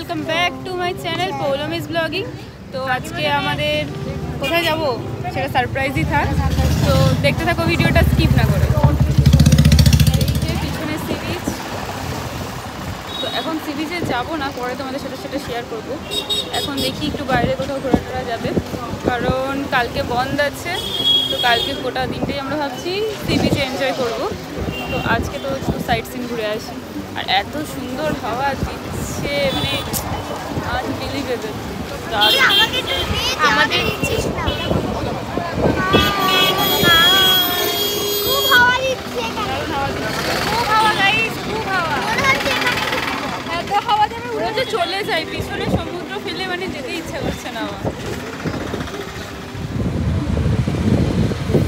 Welcome back to my channel পৌলমিস blogging. তো আজকে আমাদের কোথায় যাব সেটা সারপ্রাইজই থাক, তো দেখতে থাকো ভিডিওটা স্কিপ না করে। এই যে পিছনে সি বিচ, তো এখন সি বিচে যাবো না, পরে তোমাদের সাথে সেটা শেয়ার করবো। এখন দেখি একটু বাইরে কোথাও ঘোরা টোরা যাবে, কারণ কালকে বন্ধ আছে। তো কালকে গোটা দিনটাই আমরা ভাবছি সি বিচে এনজয় করবো। তো আজকে তো সাইট সিন ঘুরে আসি, আর এত সুন্দর হাওয়া দিচ্ছে, মানে আনবিলিভেবল। আমাদের উড়ে চলে যাই, পিছনে সমুদ্র ফেলে মানে যেতে ইচ্ছা করছে না আমার।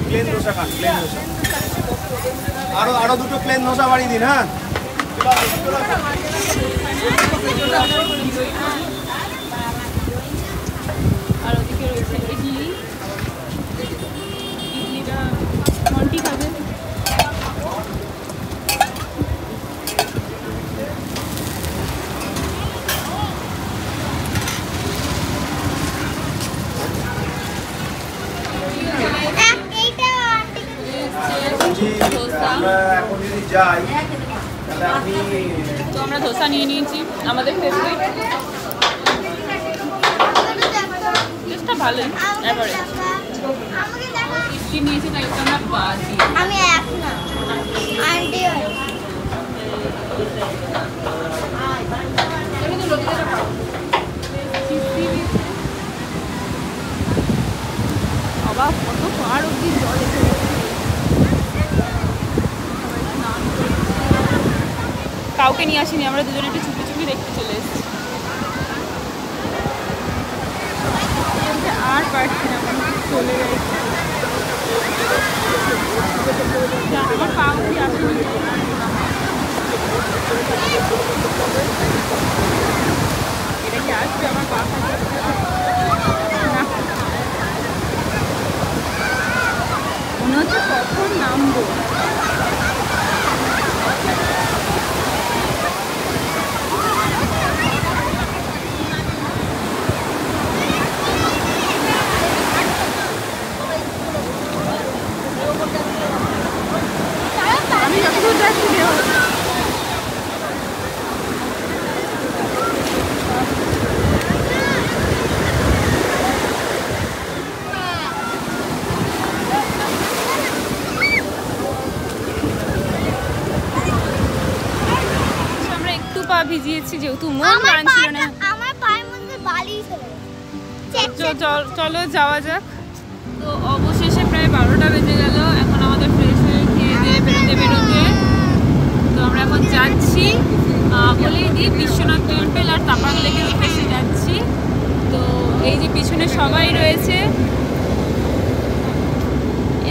প্লেন ধোসা খান, প্লেন ধোসা। আরো দুটো প্লেন ধোসা বাড়িয়ে দিন। হ্যাঁ, আর ওদিকে রয়েছে ইডলি, ইডলিটা মন্টি খাবে। তো আমরা ধোসা নিয়ে নিয়েছি, আমাদের ফেভারিট। টেস্টটা ভালোই, এবারে ইডলি নিয়েছি, তাই আমরা বাজি আমি এক না আন্টি অবাক, কত পার অব্দি জল এসে গেছে। কাউকে নিয়ে আসিনি, আমরা দুজনে একটু চুপি চুপি দেখতে চলে এসেছি। আর পারছি না, চলে যাই। আমার পা অব্দি আসেনি। এটা কি আসবে আমার পা? মনে হচ্ছে কখন নামবো। আমি যতদূর যাচ্ছি আমরা একটু পা ভিজিয়েছি, যেহেতু মন মানছিল না। আমার পায়ের মধ্যে বালি চলো যাওয়া যাক। তো অবশেষে প্রায় 12টা বেজে গেল। এখন আমাদের ফ্রেশ হয়ে খেয়ে দিয়ে বেরোতে তো আমরা এখন যাচ্ছি, বলেই দিই, বিশ্বনাথ টেম্পল আর তাপাং লেকের উদ্দেশ্যে যাচ্ছি। তো এই যে পিছনে সবাই রয়েছে,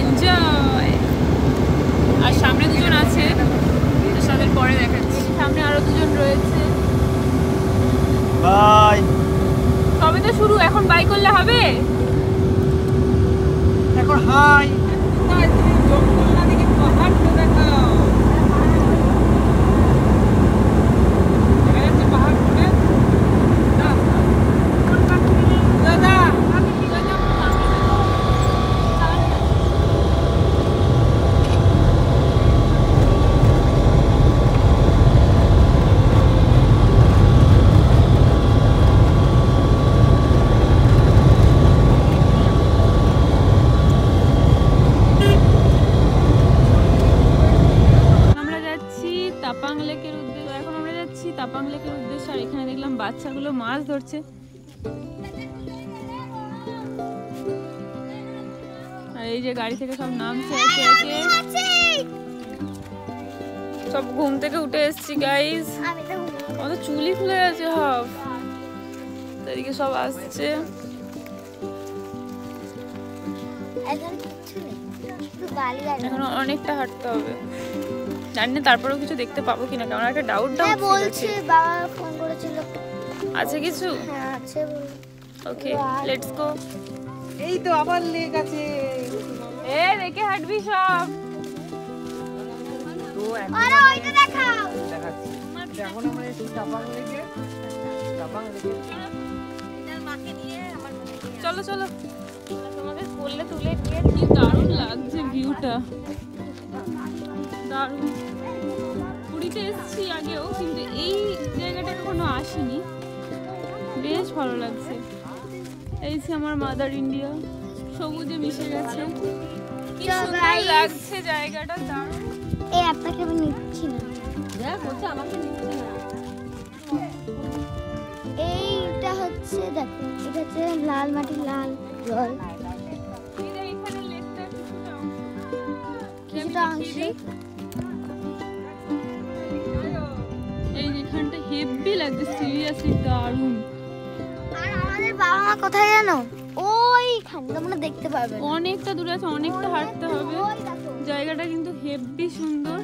এনজয়। আর সামনে দুজন আছে, তাদের পরে দেখাচ্ছি। সামনে আরো দুজন রয়েছে। বাই। তবে তো শুরু, এখন বাই করলে হবে? এখন হাই। তাপাং লেকের উদ্দেশ্যে। আর এখানে দেখলাম বাচ্চাগুলো মাছ ধরছে। আর এই যে গাড়ি থেকে সব নামছে একে একে, সব ঘুম থেকে উঠে এসছি গাইস। আমাদের চুলই খুলে গেছে হাফ, এদিকে সব আসছে। এখন অনেকটা হাঁটতে হবে, জানি না তারপরেও কিছু দেখতে পাবো কিনা, কারণ একটা ডাউট বলছে। বাবা ফোন করেছিল, আছে কিছু? হ্যাঁ আছে। ওকে, লেটস গো। এই তো আবার লেক আছে, এ দেখে হাঁটবি সব। আরে ওইটা দেখাও। দেখাচ্ছি। এখন আমরা একটু তাপাং লেকে চলো চলো তোমাদের কোলে তুলে নিয়ে কি দারুণ লাগছে ভিউটা, দারুণ। পুরীতে এসেছি আগেও, কিন্তু এই জায়গাটা এখনো আসিনি, বেশ ভালো লাগছে। এই যে আমার মাদার ইন্ডিয়া সবুজে মিশে গেছে, কি সুন্দর লাগছে জায়গাটা, দারুণ। এই আপনাকে আমি নিচ্ছি না, এইটা হচ্ছে দেখো, এটা হচ্ছে লাল মাটি, লাল জল, এখানে লেকটা কিছুটা অংশ। এই যেখানটা হেভি লাগছে, সিরিয়াসলি দারুণ। আর আমাদের বাবা মা কোথায় জানো? ওইখানে তোমরা দেখতে পারবে না। অনেকটা দূরে আছে, অনেকটা হাঁটতে হবে। ওই দেখো। জায়গাটা কিন্তু হেভি সুন্দর।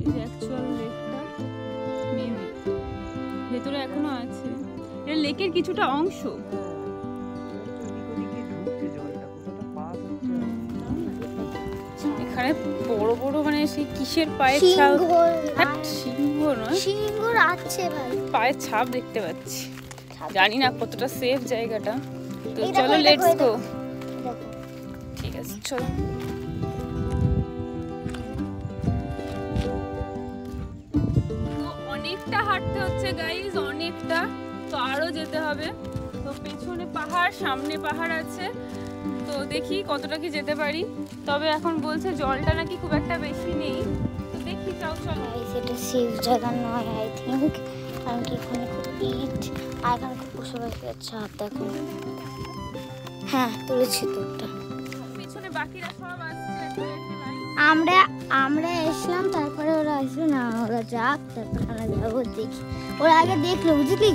এই যে অ্যাকচুয়াল লেকটা মেবি ভেতরে এখনো আছে, এটা লেকের কিছুটা অংশ। এখানে বড় বড় মানে সেই কিসের পায়ের ছাপ, সিংহ নয়, সিংহ আছে ভাই, পায়ের ছাপ দেখতে পাচ্ছি। জানি না কতটা সেফ জায়গাটা, তো এই দেখো, চলো এই দেখো, লেটস এই গো। দেখো। ঠিক আছে চলো। তো অনেকটা হাঁটতে হচ্ছে গাইজ, অনেকটা, তো আরো যেতে হবে। তো পেছনে পাহাড়, সামনে পাহাড় আছে, তো দেখি কতটা কি যেতে পারি। তবে এখন বলছে জলটা নাকি খুব একটা বেশি নেই, তো দেখি, চাও চলো। সেটা সেফ জায়গা নয় আই থিঙ্ক, কারণ কি এখানে খুব ইট আর এখানে খুব পশু পাখির ছাপ দেখো। হ্যাঁ তুলেছি তো ওটা। পেছনে বাকিরা সব আসছে, একটা একটা লাইন। আমরা এসলাম, তারপরে ওরা আসলো না, ওরা যাক, তারপরে আমরা যাবো, দেখি। ওরা আগে দেখলো, বুঝলি,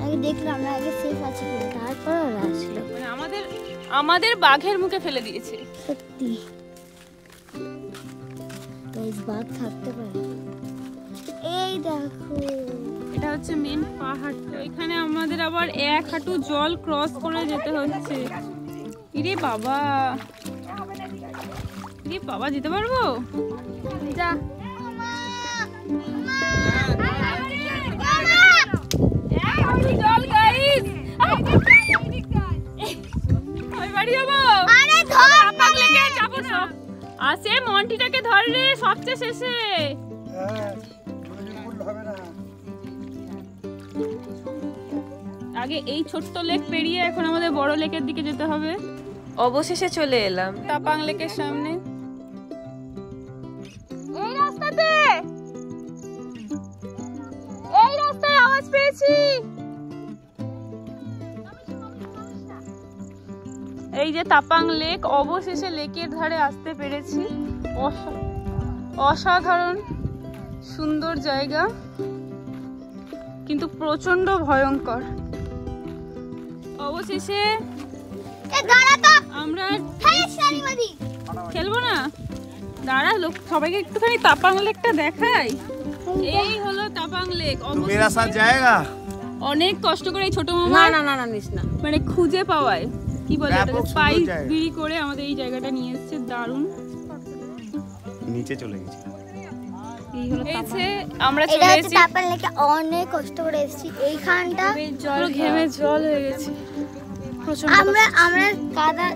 আগে দেখলো আমরা আগে সেফ আছি কিনা, তারপরে ওরা আসলো। মানে আমাদের বাঘের মুখে ফেলে দিয়েছে। সত্যি গাইস, বাঘ থাকতে পারে। এই দেখো, এটা হচ্ছে মেন পাহাড়, তো এখানে আমাদের আবার এক হাঁটু জল ক্রস করে যেতে হচ্ছে। ইরে বাবা, ইরে বাবা, যেতে পারবো? যা, জল গাইস, ওই বাড়ি যাবো, চাপাক লেকে যাবো না। আসে মন্টিটাকে ধর রে, সবচেয়ে শেষে। আগে এই ছোট্ট লেক পেরিয়ে এখন আমাদের বড় লেকের দিকে যেতে হবে। অবশেষে চলে এলাম তাপাং লেকের সামনে। এই রাস্তায় আওয়াজ পেয়েছি। এই যে তাপাং লেক, অবশেষে লেকের ধারে আসতে পেরেছি। অসাধারণ সুন্দর জায়গা, কিন্তু প্রচন্ড ভয়ঙ্কর। অবশেষে আমরা খেলবো না, দাঁড়া, লোক সবাইকে একটুখানি তাপাং লেকটা দেখাই। এই হলো তাপাং লেক। মেরা সাথ জায়গা অনেক কষ্ট করে এই ছোট মামা না নিস না, মানে খুঁজে পাওয়ায়, কি বলে ব্যাপক এটাকে, সুন্দর পাই জায়গা। বিড়ি করে আমাদের এই জায়গাটা নিয়ে এসেছে, দারুণ। নিচে চলে গেছে। এই হলো এসে আমরা এটা চলে হচ্ছে এসেছি, তাপাং লেকে, অনেক কষ্ট করে এসেছি এইখানটা। পুরো ঘেমে জল হয়ে গেছে, প্রচন্ড আমরা কাদা।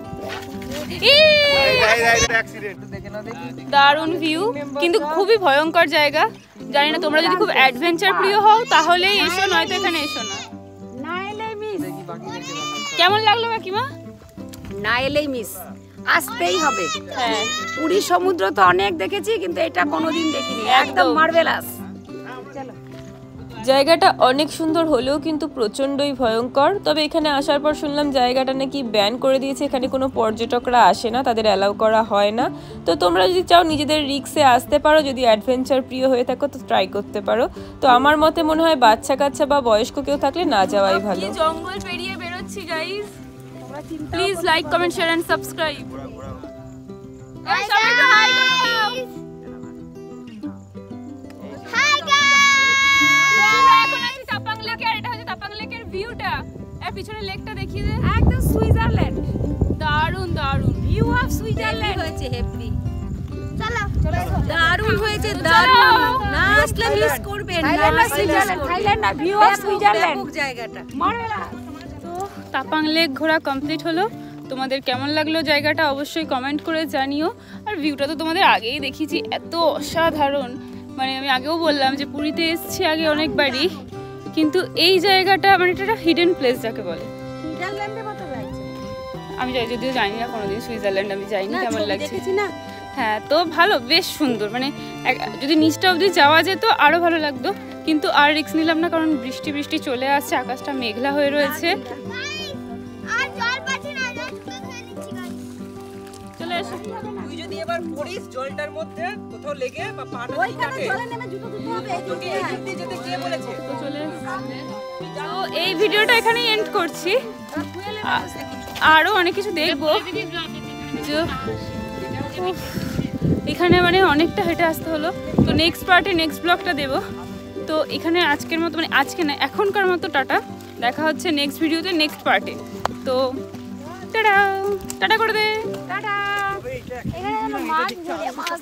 দারুণ ভিউ, কিন্তু খুবই ভয়ঙ্কর জায়গা। জানি না, তোমরা যদি খুব অ্যাডভেঞ্চার প্রিয় হও তাহলে এসো, নয়তো এখানে এসো না। কেমন লাগলো কাকিমা? না এলেই মিস, আসতেই হবে। হ্যাঁ, পুরী সমুদ্র তো অনেক দেখেছি, কিন্তু এটা কোনোদিন দেখিনি, একদম একদম। মার্ভেলাস। জায়গাটা অনেক সুন্দর হলেও কিন্তু প্রচণ্ডই ভয়ঙ্কর। তবে এখানে আসার পর শুনলাম জায়গাটা নাকি ব্যান করে দিয়েছে, এখানে কোনো পর্যটকরা আসে না, তাদের অ্যালাউ করা হয় না। তো তোমরা যদি চাও নিজেদের রিক্সে আসতে পারো, যদি অ্যাডভেঞ্চার প্রিয় হয়ে থাকো তো ট্রাই করতে পারো। তো আমার মতে মনে হয় বাচ্চা কাচ্চা বা বয়স্ক কেউ থাকলে না যাওয়াই ভালো। জঙ্গল পেরিয়ে বেরোচ্ছি guys, please like comment share and subscribe. Hi guys, hi এখন আছি তাপাং লেকে, আর এটা হচ্ছে তাপাং লেকের ভিউটা। আর পিছনে লেকটা দেখিয়ে দে, একদম সুইজারল্যান্ড, দারুণ দারুণ ভিউ অফ সুইজারল্যান্ড হয়েছে হেভি। দারুণ হয়েছে, দারুণ। না আসলে মিস করবেন, থাইল্যান্ড না ভিউ অফ সুইজারল্যান্ড জায়গাটা। তো তাপাং লেক ঘোরা কমপ্লিট হলো। তোমাদের কেমন লাগলো জায়গাটা অবশ্যই কমেন্ট করে জানিও। আর ভিউটা তো তোমাদের আগেই দেখিয়েছি, এত অসাধারণ। মানে আমি আগেও বললাম যে পুরীতে এসেছি আগে অনেকবারই, কিন্তু এই জায়গাটা মানে এটা একটা হিডেন প্লেস যাকে বলে। সুইজারল্যান্ডের মতো লাগছে। আমি যদিও জানি না কোনোদিন সুইজারল্যান্ড, আমি যাইনি, কেমন লাগছে দেখেছি না। হ্যাঁ, তো ভালো, বেশ সুন্দর। মানে যদি নিচটা অবধি যাওয়া যেত আরও ভালো লাগতো, কিন্তু আর রিস্ক নিলাম না, কারণ বৃষ্টি বৃষ্টি চলে আসছে, আকাশটা মেঘলা হয়ে রয়েছে। আর জল পাচ্ছি না, জল শুকিয়ে নিচ্ছি গাইস। চলে এসো। তুই যদি এবার পড়িস জলটার মধ্যে কোথাও লেগে বা পাটা ওইখানে জলে নেমে জুতো ধুতে হবে। এই তোকে এদিক দিয়ে যেতে কে বলেছে? তো চলে এসো। তো এই ভিডিওটা এখানেই এন্ড করছি। আরও অনেক কিছু দেখবো। এখানে মানে অনেকটা হেঁটে আসতে হলো, তো নেক্সট পার্টে নেক্সট ব্লগটা দেবো। তো এখানে আজকের মতো, মানে আজকে না এখনকার মতো টাটা, দেখা হচ্ছে নেক্সট ভিডিওতে নেক্সট পার্টে। তো টাটা টাটা করে দে। এখানে মাছ ধরে মাছ